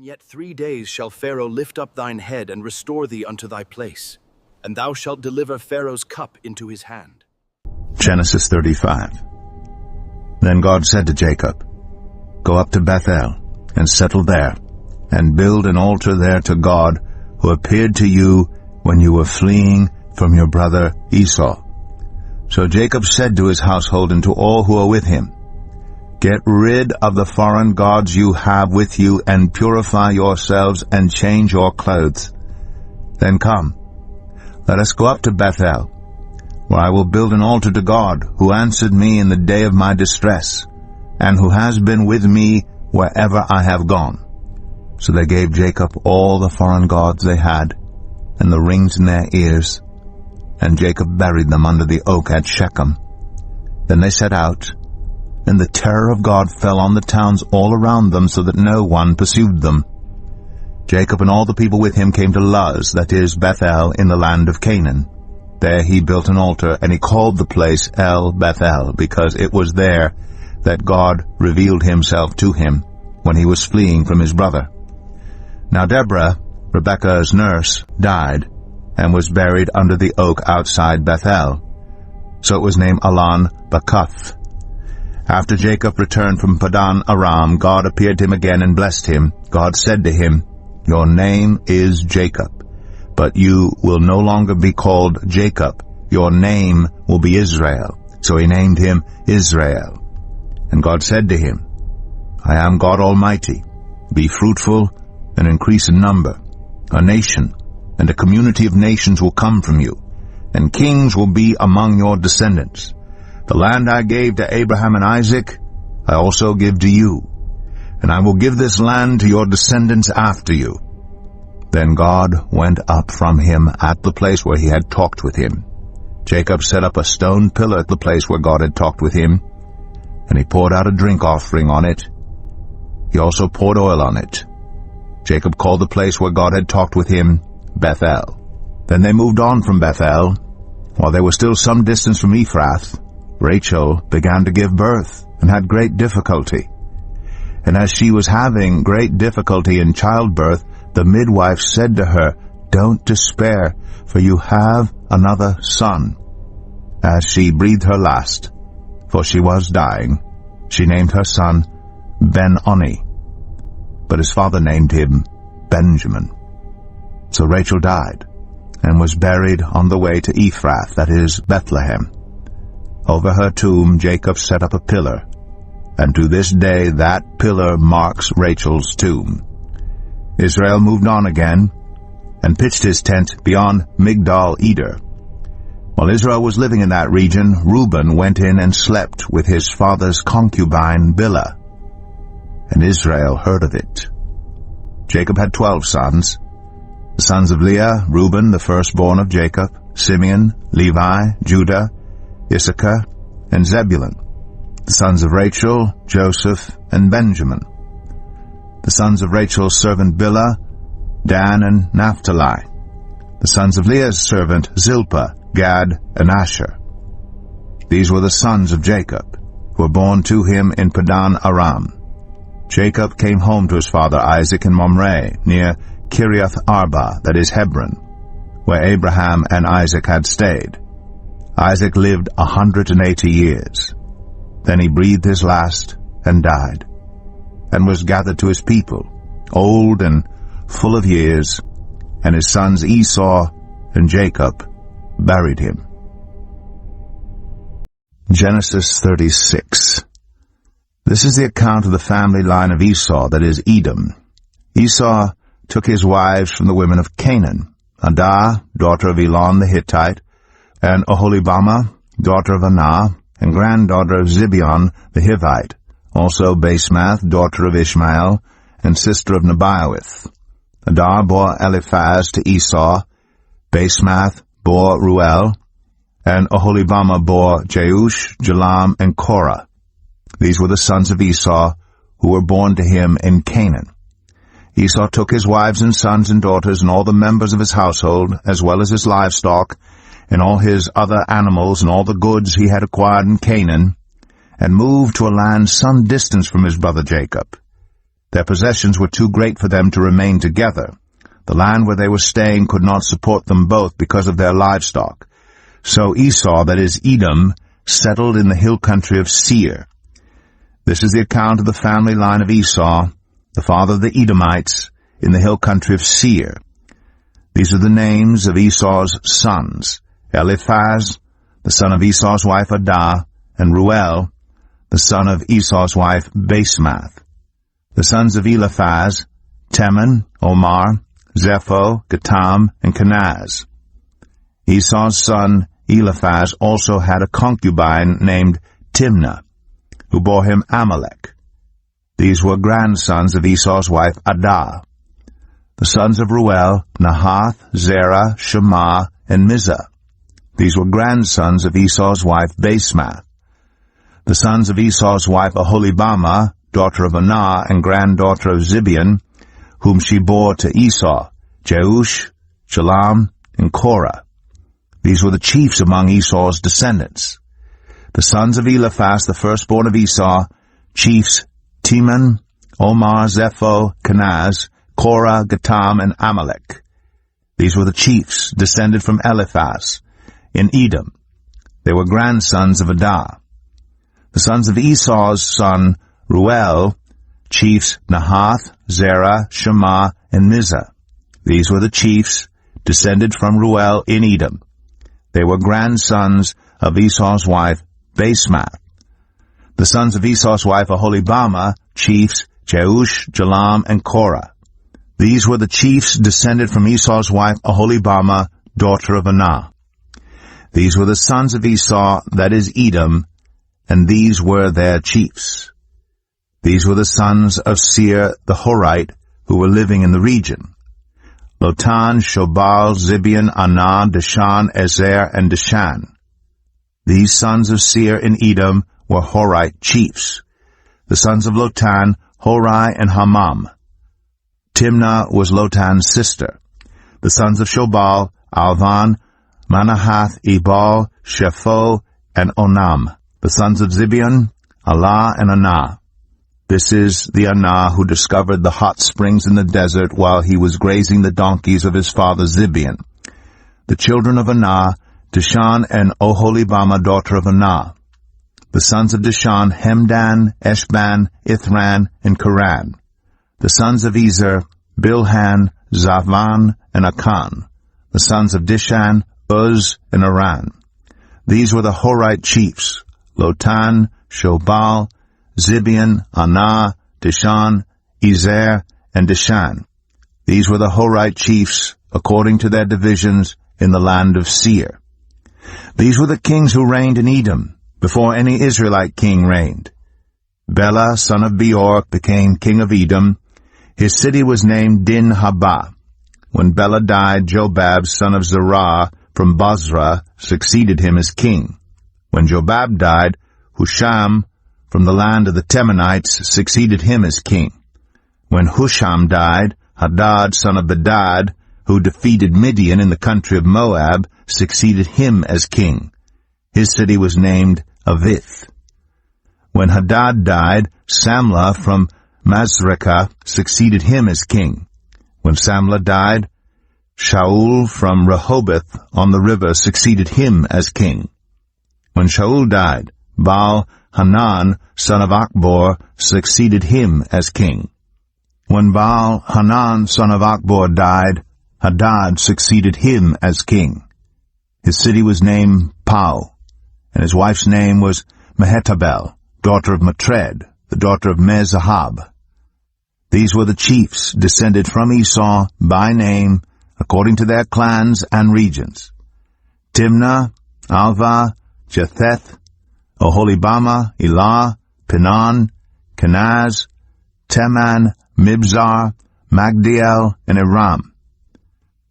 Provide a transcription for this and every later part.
yet 3 days shall Pharaoh lift up thine head and restore thee unto thy place, and thou shalt deliver Pharaoh's cup into his hand. Genesis 35. Then God said to Jacob, Go up to Bethel, and settle there, and build an altar there to God, who appeared to you when you were fleeing from your brother Esau. So Jacob said to his household and to all who are with him, Get rid of the foreign gods you have with you, and purify yourselves, and change your clothes. Then come, let us go up to Bethel, where I will build an altar to God, who answered me in the day of my distress, and who has been with me wherever I have gone. So they gave Jacob all the foreign gods they had, and the rings in their ears, and Jacob buried them under the oak at Shechem. Then they set out, and the terror of God fell on the towns all around them, so that no one pursued them. Jacob and all the people with him came to Luz, that is, Bethel, in the land of Canaan. There he built an altar, and he called the place El Bethel, because it was there that God revealed himself to him when he was fleeing from his brother. Now Deborah, Rebekah's nurse, died, and was buried under the oak outside Bethel. So it was named Allon Bacuth. After Jacob returned from Padan Aram, God appeared to him again and blessed him. God said to him, Your name is Jacob, but you will no longer be called Jacob. Your name will be Israel. So he named him Israel. And God said to him, I am God Almighty. Be fruitful and increase in number. A nation and a community of nations will come from you, and kings will be among your descendants. The land I gave to Abraham and Isaac, I also give to you, and I will give this land to your descendants after you. Then God went up from him at the place where he had talked with him. Jacob set up a stone pillar at the place where God had talked with him, and he poured out a drink offering on it. He also poured oil on it. Jacob called the place where God had talked with him Bethel. Then they moved on from Bethel. While they were still some distance from Ephrath, Rachel began to give birth and had great difficulty. And as she was having great difficulty in childbirth, the midwife said to her, Don't despair, for you have another son. As she breathed her last, for she was dying, she named her son Ben-Oni, but his father named him Benjamin. So Rachel died, and was buried on the way to Ephrath, that is, Bethlehem. Over her tomb Jacob set up a pillar, and to this day that pillar marks Rachel's tomb. Israel moved on again, and pitched his tent beyond Migdal-Eder. While Israel was living in that region, Reuben went in and slept with his father's concubine Bilhah, and Israel heard of it. Jacob had 12 sons. The sons of Leah, Reuben, the firstborn of Jacob, Simeon, Levi, Judah, Issachar, and Zebulun. The sons of Rachel, Joseph, and Benjamin. The sons of Rachel's servant Bilhah, Dan and Naphtali. The sons of Leah's servant Zilpah, Gad, and Asher. These were the sons of Jacob, who were born to him in Padan Aram. Jacob came home to his father Isaac in Mamre, near Kiriath Arba, that is Hebron, where Abraham and Isaac had stayed. Isaac lived 180 years. Then he breathed his last and died, and was gathered to his people, old and full of years, and his sons Esau and Jacob buried him. Genesis 36. This is the account of the family line of Esau, that is, Edom. Esau took his wives from the women of Canaan, Adah, daughter of Elon the Hittite, and Oholibamah, daughter of Anah, and granddaughter of Zibeon the Hivite, also Basemath, daughter of Ishmael, and sister of Nebaioth. Adah bore Eliphaz to Esau, Basemath bore Ruel, and Oholibamah bore Jeush, Jalam, and Korah. These were the sons of Esau, who were born to him in Canaan. Esau took his wives and sons and daughters and all the members of his household, as well as his livestock, and all his other animals and all the goods he had acquired in Canaan, and moved to a land some distance from his brother Jacob. Their possessions were too great for them to remain together. The land where they were staying could not support them both because of their livestock. So Esau, that is Edom, settled in the hill country of Seir. This is the account of the family line of Esau, the father of the Edomites, in the hill country of Seir. These are the names of Esau's sons: Eliphaz, the son of Esau's wife Adah, and Ruel, the son of Esau's wife Basemath. The sons of Eliphaz: Teman, Omar, Zepho, Gatam, and Kenaz. Esau's son Eliphaz also had a concubine named Timnah, who bore him Amalek. These were grandsons of Esau's wife Adah. The sons of Ruel: Nahath, Zerah, Shema, and Mizah. These were grandsons of Esau's wife Basemath. The sons of Esau's wife Aholibamah, daughter of Anah and granddaughter of Zibeon, whom she bore to Esau: Jeush, Shalom, and Korah. These were the chiefs among Esau's descendants. The sons of Eliphaz, the firstborn of Esau, chiefs: Teman, Omar, Zepho, Kenaz, Korah, Gatam, and Amalek. These were the chiefs descended from Eliphaz in Edom. They were grandsons of Adah. The sons of Esau's son Ruel, chiefs: Nahath, Zerah, Shema, and Mizah. These were the chiefs descended from Ruel in Edom. They were grandsons of Esau's wife Basemath. The sons of Esau's wife Aholibamah, chiefs: Jeush, Jalam, and Korah. These were the chiefs descended from Esau's wife Aholibamah, daughter of Anah. These were the sons of Esau, that is Edom, and these were their chiefs. These were the sons of Seir the Horite, who were living in the region: Lotan, Shobal, Zibeon, Anah, Dishan, Ezer, and Dishan. These sons of Seir in Edom were Horite chiefs. The sons of Lotan: Hori and Hamam. Timnah was Lotan's sister. The sons of Shobal: Alvan, Manahath, Ebal, Shepho, and Onam. The sons of Zibeon: Allah and Anah. This is the Anah who discovered the hot springs in the desert while he was grazing the donkeys of his father Zibeon. The children of Anah: Dishan and Oholibamah, daughter of Anah. The sons of Dishan: Hemdan, Eshban, Ithran, and Karan. The sons of Ezer: Bilhan, Zavan, and Akan. The sons of Dishan: Uz and Aran. These were the Horite chiefs: Lotan, Shobal, Zibeon, Anah, Dishan, Ezer, and Dishan. These were the Horite chiefs, according to their divisions, in the land of Seir. These were the kings who reigned in Edom, before any Israelite king reigned. Bela, son of Beor, became king of Edom. His city was named Din-Habah. When Bela died, Jobab, son of Zerah, from Bozrah, succeeded him as king. When Jobab died, Husham, from the land of the Temanites, succeeded him as king. When Husham died, Hadad, son of Bedad, who defeated Midian in the country of Moab, succeeded him as king. His city was named Avith. When Hadad died, Samlah from Masrekah succeeded him as king. When Samlah died, Shaul from Rehoboth on the river succeeded him as king. When Shaul died, Baal-Hanan, son of Achbor, succeeded him as king. When Baal-Hanan, son of Achbor, died, Hadad succeeded him as king. His city was named Pau, and his wife's name was Mehetabel, daughter of Matred, the daughter of Mezahab. These were the chiefs descended from Esau by name, according to their clans and regions: Timnah, Alva, Jetheth, Oholibamah, Elah, Pinon, Kenaz, Teman, Mibzar, Magdiel, and Aram.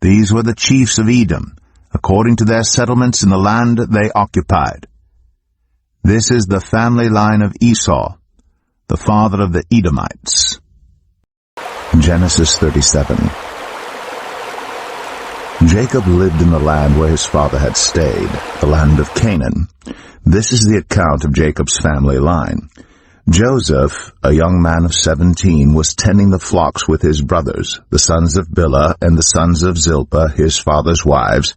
These were the chiefs of Edom, according to their settlements in the land they occupied. This is the family line of Esau, the father of the Edomites. Genesis 37. Jacob lived in the land where his father had stayed, the land of Canaan. This is the account of Jacob's family line. Joseph, a young man of 17, was tending the flocks with his brothers, the sons of Bilhah and the sons of Zilpah, his father's wives,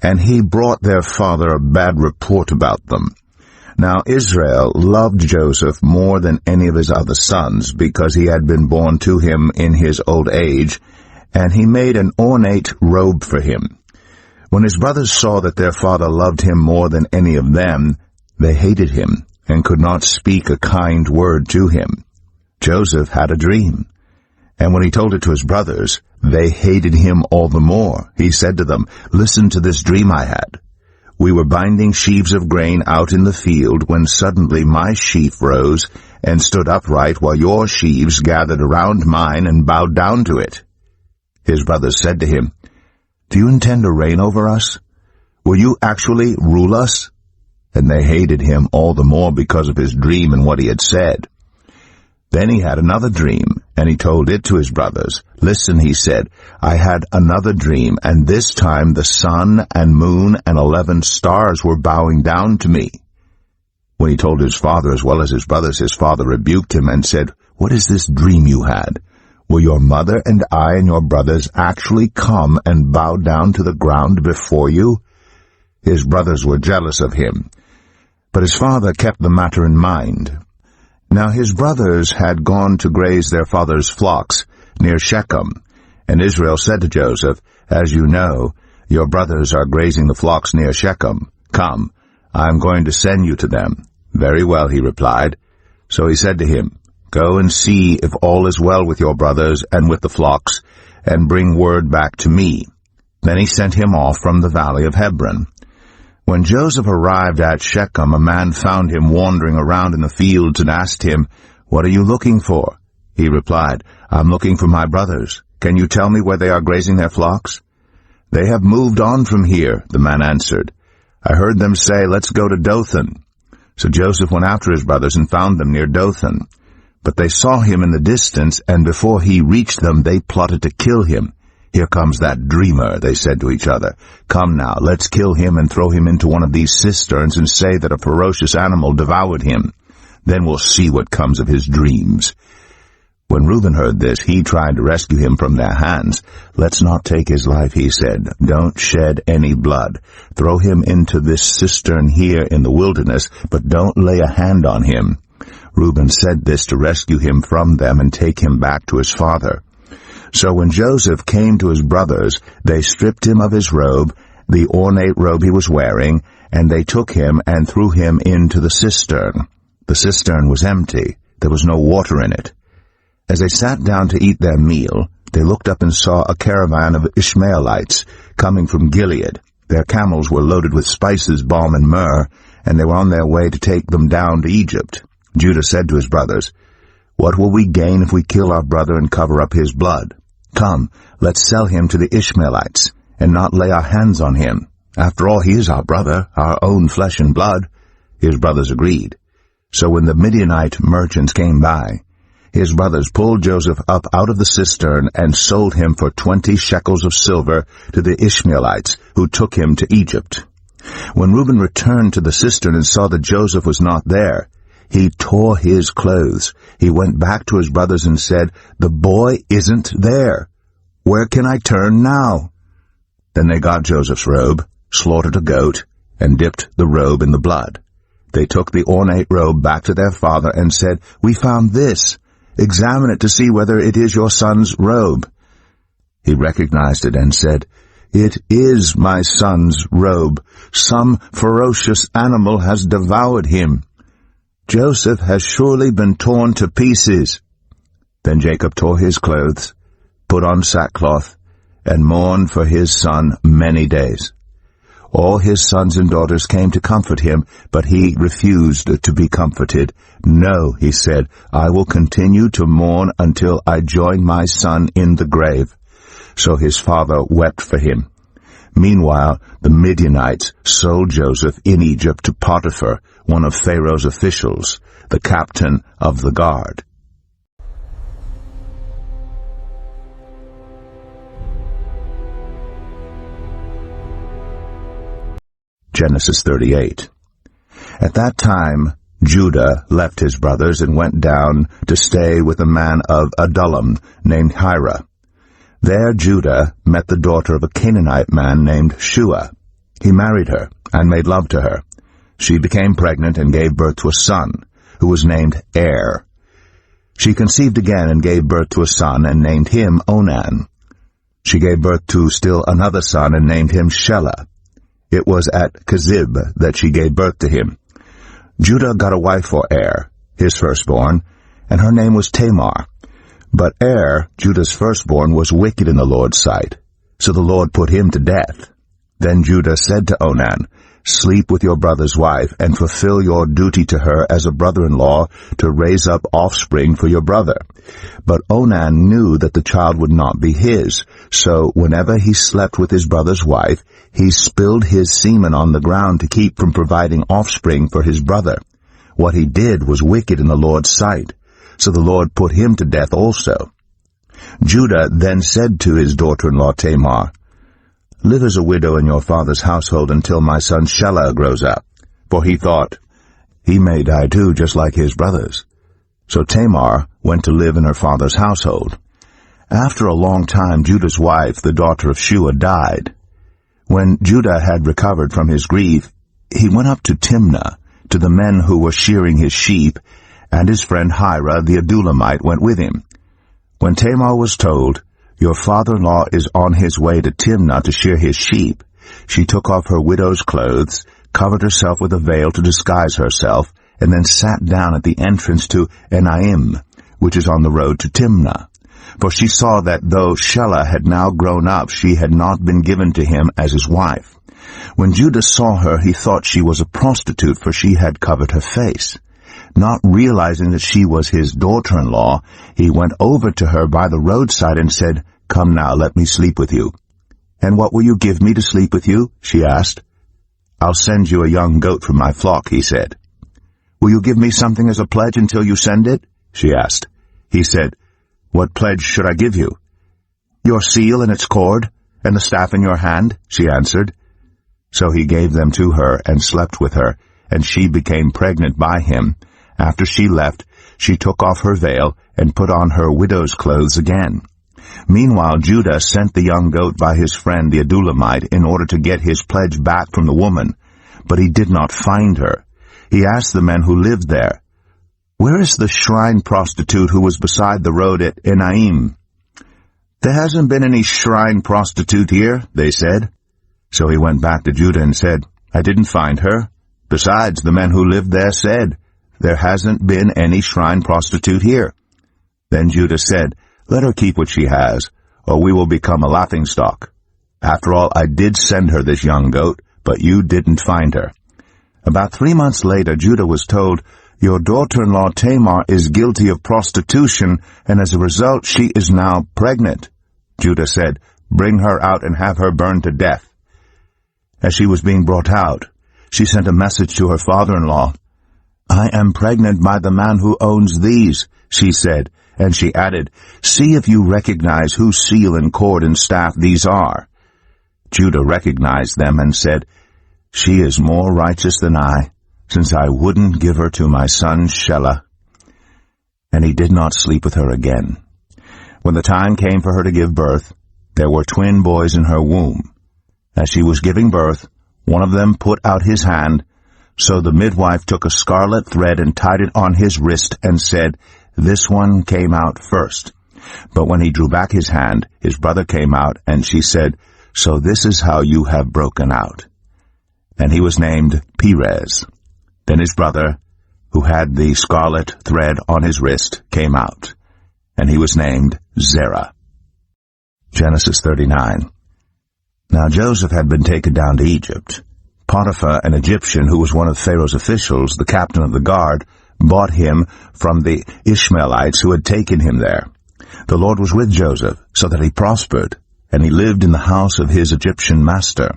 and he brought their father a bad report about them. Now Israel loved Joseph more than any of his other sons, because he had been born to him in his old age, and he made an ornate robe for him. When his brothers saw that their father loved him more than any of them, they hated him, and could not speak a kind word to him. Joseph had a dream, and when he told it to his brothers, they hated him all the more. He said to them, "Listen to this dream I had. We were binding sheaves of grain out in the field, when suddenly my sheaf rose and stood upright, while your sheaves gathered around mine and bowed down to it." His brothers said to him, "Do you intend to reign over us? Will you actually rule us?" And they hated him all the more because of his dream and what he had said. Then he had another dream, and he told it to his brothers. "Listen," he said, "I had another dream, and this time the sun and moon and 11 stars were bowing down to me." When he told his father as well as his brothers, his father rebuked him and said, "What is this dream you had? Will your mother and I and your brothers actually come and bow down to the ground before you?" His brothers were jealous of him, but his father kept the matter in mind. Now his brothers had gone to graze their father's flocks near Shechem, and Israel said to Joseph, "As you know, your brothers are grazing the flocks near Shechem. Come, I am going to send you to them." "Very well," he replied. So he said to him, "Go and see if all is well with your brothers and with the flocks, and bring word back to me." Then he sent him off from the valley of Hebron. When Joseph arrived at Shechem, a man found him wandering around in the fields and asked him, "What are you looking for?" He replied, "I'm looking for my brothers. Can you tell me where they are grazing their flocks?" "They have moved on from here," the man answered. "I heard them say, 'Let's go to Dothan.'" So Joseph went after his brothers and found them near Dothan. But they saw him in the distance, and before he reached them, they plotted to kill him. "Here comes that dreamer," they said to each other. "Come now, let's kill him and throw him into one of these cisterns and say that a ferocious animal devoured him. Then we'll see what comes of his dreams." When Reuben heard this, he tried to rescue him from their hands. "Let's not take his life," he said. "Don't shed any blood. Throw him into this cistern here in the wilderness, but don't lay a hand on him." Reuben said this to rescue him from them and take him back to his father. So when Joseph came to his brothers, they stripped him of his robe, the ornate robe he was wearing, and they took him and threw him into the cistern. The cistern was empty. There was no water in it. As they sat down to eat their meal, they looked up and saw a caravan of Ishmaelites coming from Gilead. Their camels were loaded with spices, balm, and myrrh, and they were on their way to take them down to Egypt. Judah said to his brothers, "What will we gain if we kill our brother and cover up his blood? Come, let's sell him to the Ishmaelites, and not lay our hands on him. After all, he is our brother, our own flesh and blood." His brothers agreed. So when the Midianite merchants came by, his brothers pulled Joseph up out of the cistern and sold him for 20 shekels of silver to the Ishmaelites, who took him to Egypt. When Reuben returned to the cistern and saw that Joseph was not there, he tore his clothes. He went back to his brothers and said, "The boy isn't there. Where can I turn now?" Then they got Joseph's robe, slaughtered a goat, and dipped the robe in the blood. They took the ornate robe back to their father and said, "We found this. Examine it to see whether it is your son's robe." He recognized it and said, "It is my son's robe. Some ferocious animal has devoured him. Joseph has surely been torn to pieces." Then Jacob tore his clothes, put on sackcloth, and mourned for his son many days. All his sons and daughters came to comfort him, but he refused to be comforted. "No," he said, "I will continue to mourn until I join my son in the grave." So his father wept for him. Meanwhile, the Midianites sold Joseph in Egypt to Potiphar, one of Pharaoh's officials, the captain of the guard. Genesis 38. At that time, Judah left his brothers and went down to stay with a man of Adullam named Hira. There Judah met the daughter of a Canaanite man named Shua. He married her and made love to her. She became pregnant and gave birth to a son, who was named Er. She conceived again and gave birth to a son and named him Onan. She gave birth to still another son and named him Shelah. It was at Kezib that she gave birth to him. Judah got a wife for Er, his firstborn, and her name was Tamar. But Er, Judah's firstborn, was wicked in the Lord's sight, so the Lord put him to death. Then Judah said to Onan, "Sleep with your brother's wife, and fulfill your duty to her as a brother-in-law to raise up offspring for your brother." But Onan knew that the child would not be his, so whenever he slept with his brother's wife, he spilled his semen on the ground to keep from providing offspring for his brother. What he did was wicked in the Lord's sight, so the Lord put him to death also. Judah then said to his daughter-in-law Tamar, "Live as a widow in your father's household until my son Shelah grows up." For he thought, "He may die too, just like his brothers." So Tamar went to live in her father's household. After a long time, Judah's wife, the daughter of Shua, died. When Judah had recovered from his grief, he went up to Timnah, to the men who were shearing his sheep, and his friend Hira the Adullamite went with him. When Tamar was told, "Your father-in-law is on his way to Timnah to shear his sheep," she took off her widow's clothes, covered herself with a veil to disguise herself, and then sat down at the entrance to Enaim, which is on the road to Timnah. For she saw that though Shelah had now grown up, she had not been given to him as his wife. When Judah saw her, he thought she was a prostitute, for she had covered her face. Not realizing that she was his daughter-in-law, he went over to her by the roadside and said, "Come now, let me sleep with you." "And what will you give me to sleep with you?" she asked. "I'll send you a young goat from my flock," he said. "Will you give me something as a pledge until you send it?" she asked. He said, "What pledge should I give you?" "Your seal and its cord, and the staff in your hand," she answered. So he gave them to her and slept with her, and she became pregnant by him. After she left, she took off her veil and put on her widow's clothes again. Meanwhile, Judah sent the young goat by his friend the Adullamite in order to get his pledge back from the woman, but he did not find her. He asked the men who lived there, "Where is the shrine prostitute who was beside the road at Enaim?" "There hasn't been any shrine prostitute here," they said. So he went back to Judah and said, "I didn't find her. Besides, the men who lived there said, 'There hasn't been any shrine prostitute here.'" Then Judah said, "Let her keep what she has, or we will become a laughingstock. After all, I did send her this young goat, but you didn't find her." About 3 months later, Judah was told, "Your daughter-in-law Tamar is guilty of prostitution, and as a result she is now pregnant." Judah said, "Bring her out and have her burned to death." As she was being brought out, she sent a message to her father-in-law. "I am pregnant by the man who owns these," she said, and she added, "See if you recognize whose seal and cord and staff these are." Judah recognized them and said, "She is more righteous than I, since I wouldn't give her to my son Shelah." And he did not sleep with her again. When the time came for her to give birth, there were twin boys in her womb. As she was giving birth, one of them put out his hand, so the midwife took a scarlet thread and tied it on his wrist and said, "This one came out first." But when he drew back his hand, his brother came out, and she said, "So this is how you have broken out." And he was named Perez. Then his brother, who had the scarlet thread on his wrist, came out, and he was named Zerah. Genesis 39. Now Joseph had been taken down to Egypt. Potiphar, an Egyptian who was one of Pharaoh's officials, the captain of the guard, bought him from the Ishmaelites who had taken him there. The Lord was with Joseph, so that he prospered, and he lived in the house of his Egyptian master.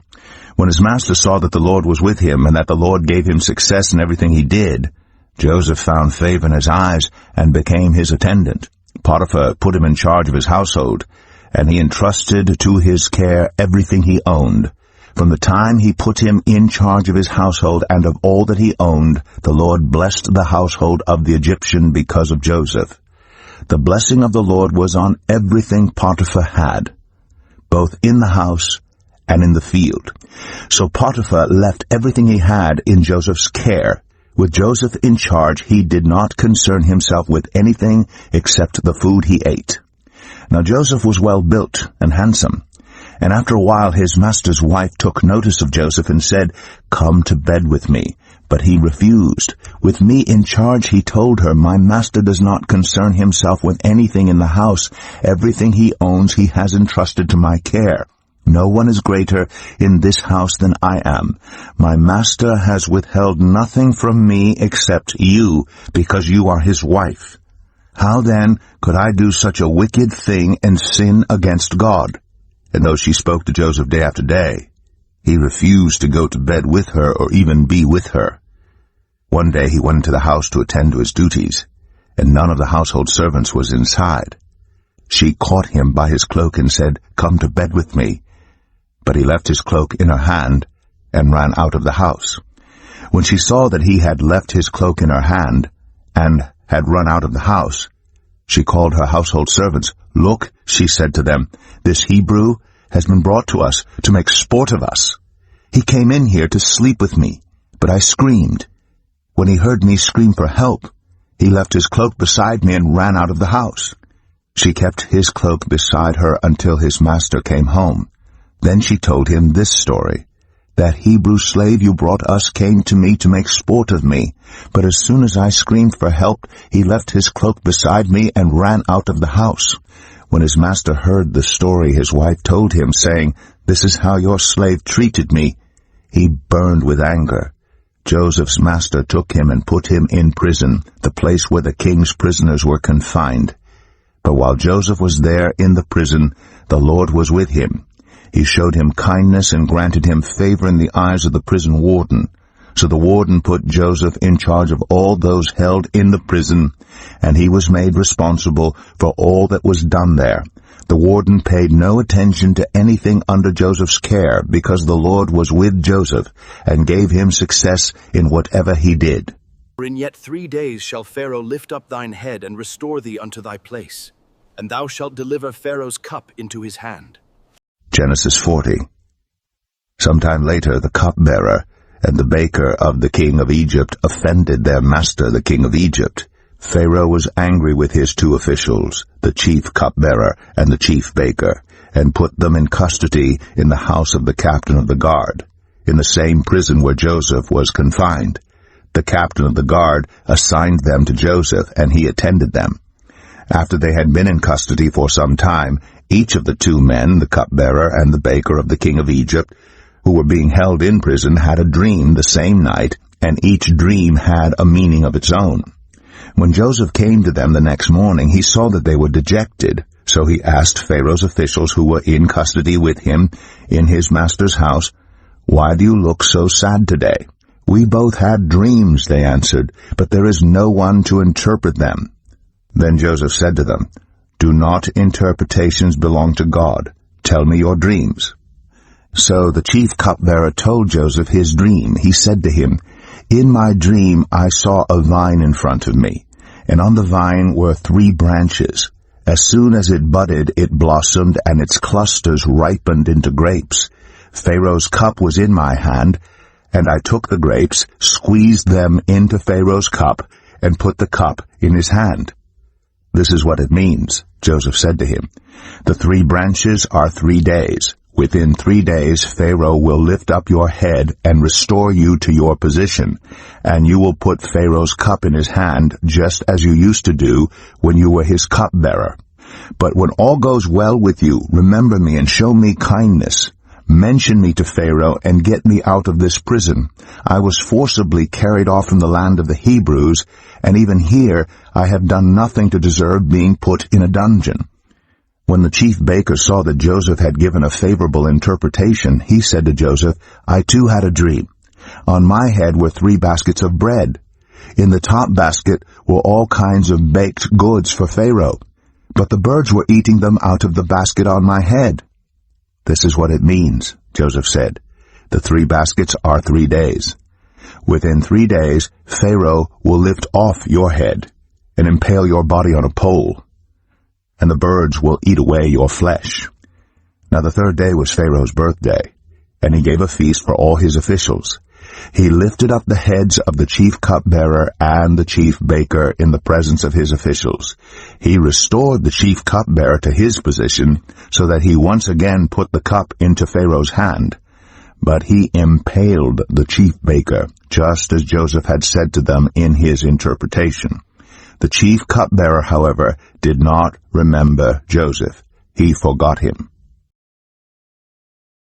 When his master saw that the Lord was with him, and that the Lord gave him success in everything he did, Joseph found favor in his eyes and became his attendant. Potiphar put him in charge of his household, and he entrusted to his care everything he owned. From the time he put him in charge of his household and of all that he owned, the Lord blessed the household of the Egyptian because of Joseph. The blessing of the Lord was on everything Potiphar had, both in the house and in the field. So Potiphar left everything he had in Joseph's care. With Joseph in charge, he did not concern himself with anything except the food he ate. Now Joseph was well built and handsome. And after a while his master's wife took notice of Joseph and said, "Come to bed with me." But he refused. With me in charge, he told her, "My master does not concern himself with anything in the house. Everything he owns he has entrusted to my care. No one is greater in this house than I am. My master has withheld nothing from me except you, because you are his wife. How then could I do such a wicked thing and sin against God?" And though she spoke to Joseph day after day, he refused to go to bed with her or even be with her. One day he went into the house to attend to his duties, and none of the household servants was inside. She caught him by his cloak and said, "Come to bed with me." But he left his cloak in her hand and ran out of the house. When she saw that he had left his cloak in her hand and had run out of the house, she called her household servants. "Look," she said to them, "this Hebrew has been brought to us to make sport of us. He came in here to sleep with me, but I screamed. When he heard me scream for help, he left his cloak beside me and ran out of the house." She kept his cloak beside her until his master came home. Then she told him this story. "That Hebrew slave you brought us came to me to make sport of me, but as soon as I screamed for help, he left his cloak beside me and ran out of the house." When his master heard the story his wife told him, saying, "This is how your slave treated me," he burned with anger. Joseph's master took him and put him in prison, the place where the king's prisoners were confined. But while Joseph was there in the prison, the Lord was with him. He showed him kindness and granted him favor in the eyes of the prison warden. So the warden put Joseph in charge of all those held in the prison, and he was made responsible for all that was done there. The warden paid no attention to anything under Joseph's care, because the Lord was with Joseph and gave him success in whatever he did. For in yet 3 days shall Pharaoh lift up thine head and restore thee unto thy place, and thou shalt deliver Pharaoh's cup into his hand. Genesis 40. Sometime later the cupbearer and the baker of the king of Egypt offended their master, the king of Egypt. Pharaoh was angry with his 2 officials, the chief cupbearer and the chief baker, and put them in custody in the house of the captain of the guard, in the same prison where Joseph was confined. The captain of the guard assigned them to Joseph, and he attended them. After they had been in custody for some time, each of the 2 men, the cupbearer and the baker of the king of Egypt, who were being held in prison, had a dream the same night, and each dream had a meaning of its own. When Joseph came to them the next morning, he saw that they were dejected. So he asked Pharaoh's officials who were in custody with him in his master's house, "Why do you look so sad today?" "We both had dreams," they answered, "but there is no one to interpret them." Then Joseph said to them, "Do not interpretations belong to God? Tell me your dreams." So the chief cupbearer told Joseph his dream. He said to him, "In my dream I saw a vine in front of me, and on the vine were 3 branches. As soon as it budded, it blossomed, and its clusters ripened into grapes. Pharaoh's cup was in my hand, and I took the grapes, squeezed them into Pharaoh's cup, and put the cup in his hand." "This is what it means," Joseph said to him. "The 3 branches are 3 days. Within 3 days Pharaoh will lift up your head and restore you to your position, and you will put Pharaoh's cup in his hand, just as you used to do when you were his cupbearer. But when all goes well with you, remember me and show me kindness. Mention me to Pharaoh and get me out of this prison. I was forcibly carried off from the land of the Hebrews, and even here I have done nothing to deserve being put in a dungeon." When the chief baker saw that Joseph had given a favorable interpretation, he said to Joseph, "I too had a dream. On my head were 3 baskets of bread. In the top basket were all kinds of baked goods for Pharaoh, but the birds were eating them out of the basket on my head." "This is what it means," Joseph said. The 3 baskets are 3 days. Within 3 days, Pharaoh will lift off your head and impale your body on a pole, and the birds will eat away your flesh. Now the 3rd day was Pharaoh's birthday, and he gave a feast for all his officials. He lifted up the heads of the chief cupbearer and the chief baker in the presence of his officials. He restored the chief cupbearer to his position, so that he once again put the cup into Pharaoh's hand. But he impaled the chief baker, just as Joseph had said to them in his interpretation. The chief cupbearer, however, did not remember Joseph. He forgot him.